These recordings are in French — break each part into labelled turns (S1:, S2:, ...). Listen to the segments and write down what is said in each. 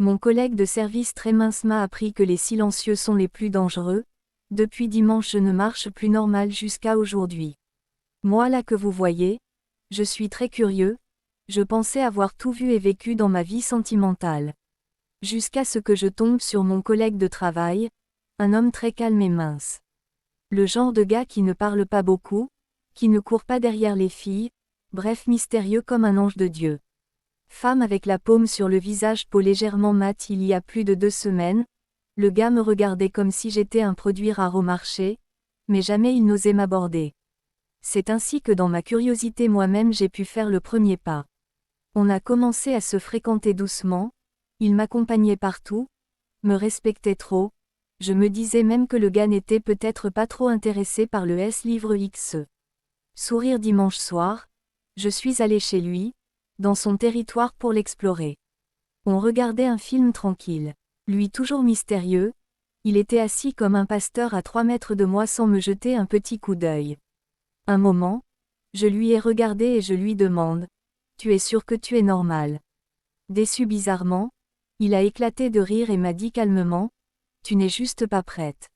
S1: Mon collègue de service très mince m'a appris que les silencieux sont les plus dangereux. Depuis dimanche je ne marche plus normal jusqu'à aujourd'hui. Moi là que vous voyez, je suis très curieux, je pensais avoir tout vu et vécu dans ma vie sentimentale. Jusqu'à ce que je tombe sur mon collègue de travail, un homme très calme et mince. Le genre de gars qui ne parle pas beaucoup, qui ne court pas derrière les filles, bref mystérieux comme un ange de Dieu. Femme avec la paume sur le visage, peau légèrement mate. Il y a plus de 2 semaines, le gars me regardait comme si j'étais un produit rare au marché, mais jamais il n'osait m'aborder. C'est ainsi que dans ma curiosité moi-même j'ai pu faire le premier pas. On a commencé à se fréquenter doucement, il m'accompagnait partout, me respectait trop, je me disais même que le gars n'était peut-être pas trop intéressé par le S-livre XE. Sourire dimanche soir, je suis allé chez lui, dans son territoire pour l'explorer. On regardait un film tranquille. Lui toujours mystérieux, il était assis comme un pasteur à 3 mètres de moi sans me jeter un petit coup d'œil. Un moment, je lui ai regardé et je lui demande « Tu es sûr que tu es normal ?» Déçu bizarrement, il a éclaté de rire et m'a dit calmement « Tu n'es juste pas prête. »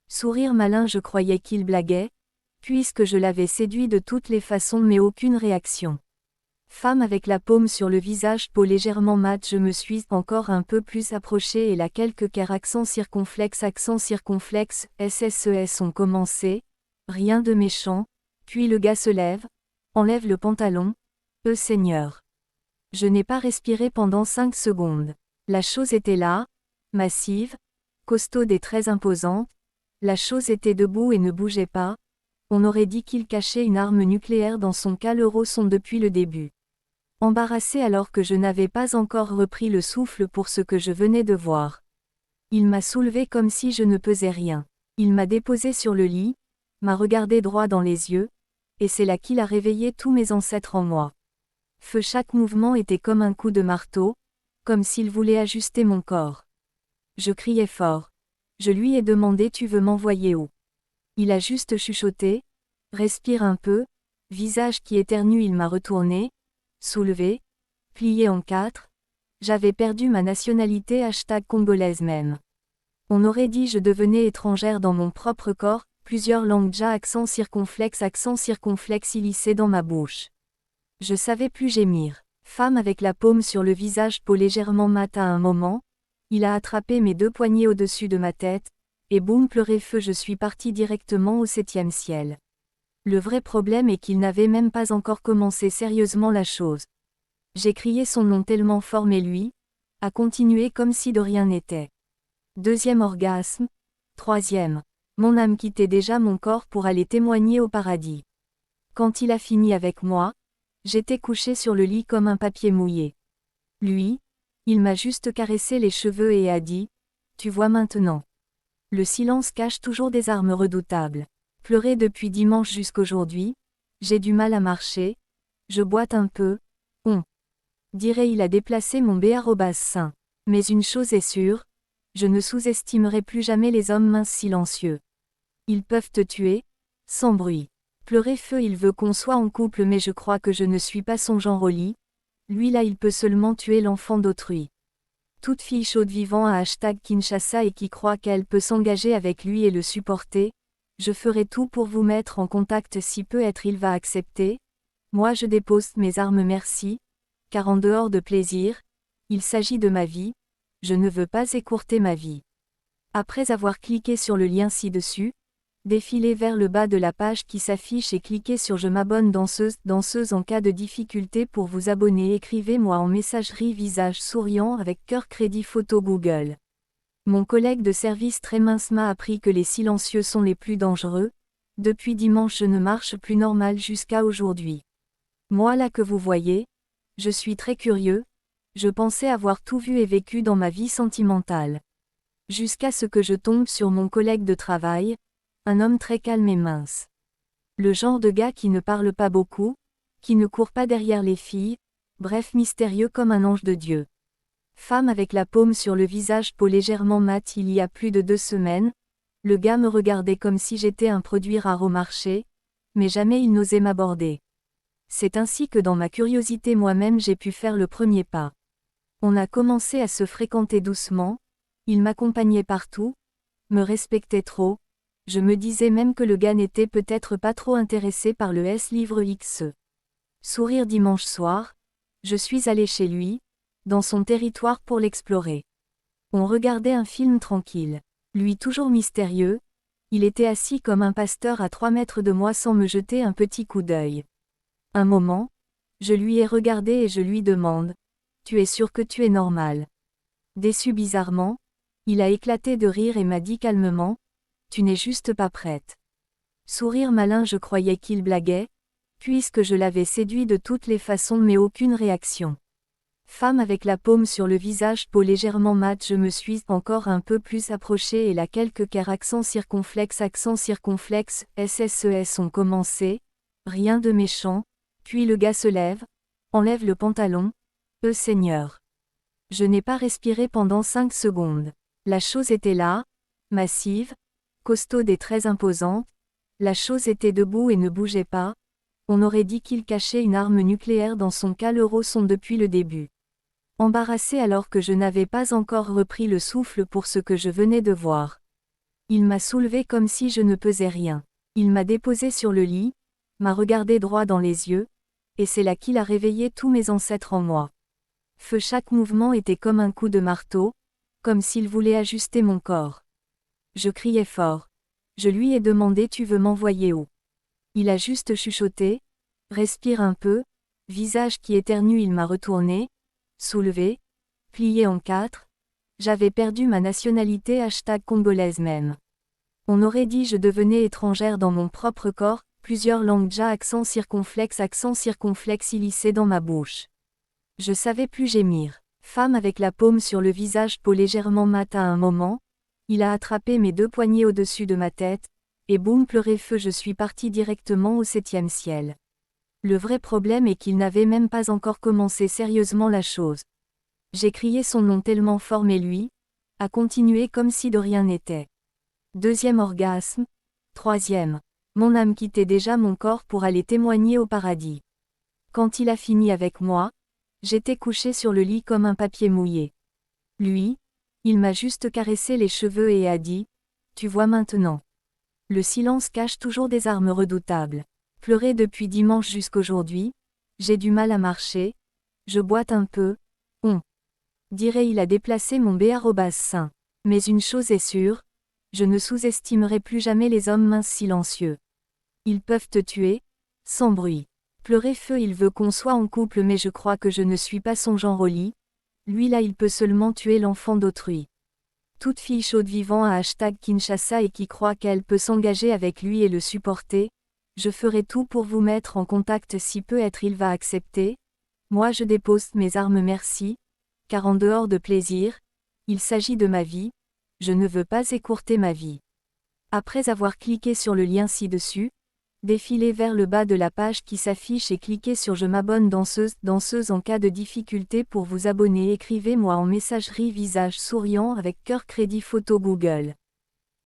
S1: Sourire malin, je croyais qu'il blaguait, puisque je l'avais séduit de toutes les façons mais aucune réaction. Femme avec la paume sur le visage, peau légèrement mate, je me suis encore un peu plus approchée et là quelques cœurs accent circonflexe, SSES ont commencé, rien de méchant, puis le gars se lève, enlève le pantalon, Seigneur. Je n'ai pas respiré pendant 5 secondes. La chose était là, massive, costaude et très imposante, la chose était debout et ne bougeait pas, on aurait dit qu'il cachait une arme nucléaire dans son caleçon depuis le début. Embarrassé alors que je n'avais pas encore repris le souffle pour ce que je venais de voir. Il m'a soulevé comme si je ne pesais rien. Il m'a déposé sur le lit, m'a regardé droit dans les yeux, et c'est là qu'il a réveillé tous mes ancêtres en moi. Feu, chaque mouvement était comme un coup de marteau, comme s'il voulait ajuster mon corps. Je criais fort. Je lui ai demandé « Tu veux m'envoyer où ?» Il a juste chuchoté « Respire un peu », visage qui éternue, il m'a retourné, soulevé, plié en 4, j'avais perdu ma nationalité #congolaise même. On aurait dit je devenais étrangère dans mon propre corps, plusieurs langues déjà accent circonflexe illicé dans ma bouche. Je savais plus gémir. Femme avec la paume sur le visage, peau légèrement mate. À un moment, il a attrapé mes 2 poignets au-dessus de ma tête, et boum, pleurer feu, je suis partie directement au 7e ciel. Le vrai problème est qu'il n'avait même pas encore commencé sérieusement la chose. J'ai crié son nom tellement fort mais lui a continué comme si de rien n'était. 2e orgasme, 3e. Mon âme quittait déjà mon corps pour aller témoigner au paradis. Quand il a fini avec moi, j'étais couchée sur le lit comme un papier mouillé. Lui, il m'a juste caressé les cheveux et a dit « Tu vois maintenant. » Le silence cache toujours des armes redoutables. Pleurer depuis dimanche jusqu'aujourd'hui, j'ai du mal à marcher, je boite un peu, on dirait il a déplacé mon b@sein. Mais une chose est sûre, je ne sous-estimerai plus jamais les hommes minces silencieux. Ils peuvent te tuer, sans bruit. Pleurer feu, il veut qu'on soit en couple mais je crois que je ne suis pas son genre au lit, lui là il peut seulement tuer l'enfant d'autrui. Toute fille chaude vivant à #Kinshasa et qui croit qu'elle peut s'engager avec lui et le supporter, je ferai tout pour vous mettre en contact si peut-être il va accepter. Moi je dépose mes armes merci, car en dehors de plaisir, il s'agit de ma vie, je ne veux pas écourter ma vie. Après avoir cliqué sur le lien ci-dessus, défilez vers le bas de la page qui s'affiche et cliquez sur Je m'abonne danseuse en cas de difficulté pour vous abonner. Écrivez-moi en messagerie visage souriant avec cœur crédit photo Google. Mon collègue de service très mince m'a appris que les silencieux sont les plus dangereux. Depuis dimanche je ne marche plus normal jusqu'à aujourd'hui. Moi là que vous voyez, je suis très curieux, je pensais avoir tout vu et vécu dans ma vie sentimentale. Jusqu'à ce que je tombe sur mon collègue de travail, un homme très calme et mince. Le genre de gars qui ne parle pas beaucoup, qui ne court pas derrière les filles, bref mystérieux comme un ange de Dieu. Femme avec la paume sur le visage, peau légèrement mate. Il y a plus de 2 semaines, le gars me regardait comme si j'étais un produit rare au marché, mais jamais il n'osait m'aborder. C'est ainsi que dans ma curiosité moi-même j'ai pu faire le premier pas. On a commencé à se fréquenter doucement, il m'accompagnait partout, me respectait trop, je me disais même que le gars n'était peut-être pas trop intéressé par le S-livre XE. Sourire dimanche soir, je suis allé chez lui, dans son territoire pour l'explorer. On regardait un film tranquille. Lui toujours mystérieux, il était assis comme un pasteur à 3 mètres de moi sans me jeter un petit coup d'œil. Un moment, je lui ai regardé et je lui demande « Tu es sûr que tu es normal ?» Déçu bizarrement, il a éclaté de rire et m'a dit calmement « Tu n'es juste pas prête. » Sourire malin, je croyais qu'il blaguait, puisque je l'avais séduit de toutes les façons mais aucune réaction. Femme avec la paume sur le visage, peau légèrement mate, je me suis encore un peu plus approchée et là quelques cœurs accent circonflexe, SSES ont commencé, rien de méchant, puis le gars se lève, enlève le pantalon, Seigneur. Je n'ai pas respiré pendant 5 secondes. La chose était là, massive, costaude et très imposante, la chose était debout et ne bougeait pas, on aurait dit qu'il cachait une arme nucléaire dans son caleçon depuis le début. Embarrassé alors que je n'avais pas encore repris le souffle pour ce que je venais de voir. Il m'a soulevé comme si je ne pesais rien. Il m'a déposé sur le lit, m'a regardé droit dans les yeux, et c'est là qu'il a réveillé tous mes ancêtres en moi. Feu, chaque mouvement était comme un coup de marteau, comme s'il voulait ajuster mon corps. Je criais fort. Je lui ai demandé « Tu veux m'envoyer où ?» Il a juste chuchoté « Respire un peu », visage qui éternue, il m'a retourné, soulevé, plié en 4, j'avais perdu ma nationalité #congolaise même. On aurait dit je devenais étrangère dans mon propre corps, plusieurs langues ja accent circonflexe illicé dans ma bouche. Je savais plus gémir. Femme avec la paume sur le visage, peau légèrement mate à un moment, il a attrapé mes 2 poignets au-dessus de ma tête, et boum pleurer feu je suis parti directement au 7e ciel. Le vrai problème est qu'il n'avait même pas encore commencé sérieusement la chose. J'ai crié son nom tellement fort mais lui a continué comme si de rien n'était. 2e orgasme, 3e. Mon âme quittait déjà mon corps pour aller témoigner au paradis. Quand il a fini avec moi, j'étais couché sur le lit comme un papier mouillé. Lui, il m'a juste caressé les cheveux et a dit « Tu vois maintenant. » Le silence cache toujours des armes redoutables. Pleurer depuis dimanche jusqu'aujourd'hui, j'ai du mal à marcher, je boite un peu, on dirait il a déplacé mon b@sein. Mais une chose est sûre, je ne sous-estimerai plus jamais les hommes minces silencieux. Ils peuvent te tuer, sans bruit. Pleurer feu, il veut qu'on soit en couple mais je crois que je ne suis pas son genre au lit, lui là il peut seulement tuer l'enfant d'autrui. Toute fille chaude vivant à #Kinshasa et qui croit qu'elle peut s'engager avec lui et le supporter, je ferai tout pour vous mettre en contact si peut-être il va accepter. Moi je dépose mes armes merci, car en dehors de plaisir, il s'agit de ma vie, je ne veux pas écourter ma vie. Après avoir cliqué sur le lien ci-dessus, défilez vers le bas de la page qui s'affiche et cliquez sur Je m'abonne danseuse en cas de difficulté pour vous abonner. Écrivez-moi en messagerie visage souriant avec cœur crédit photo Google.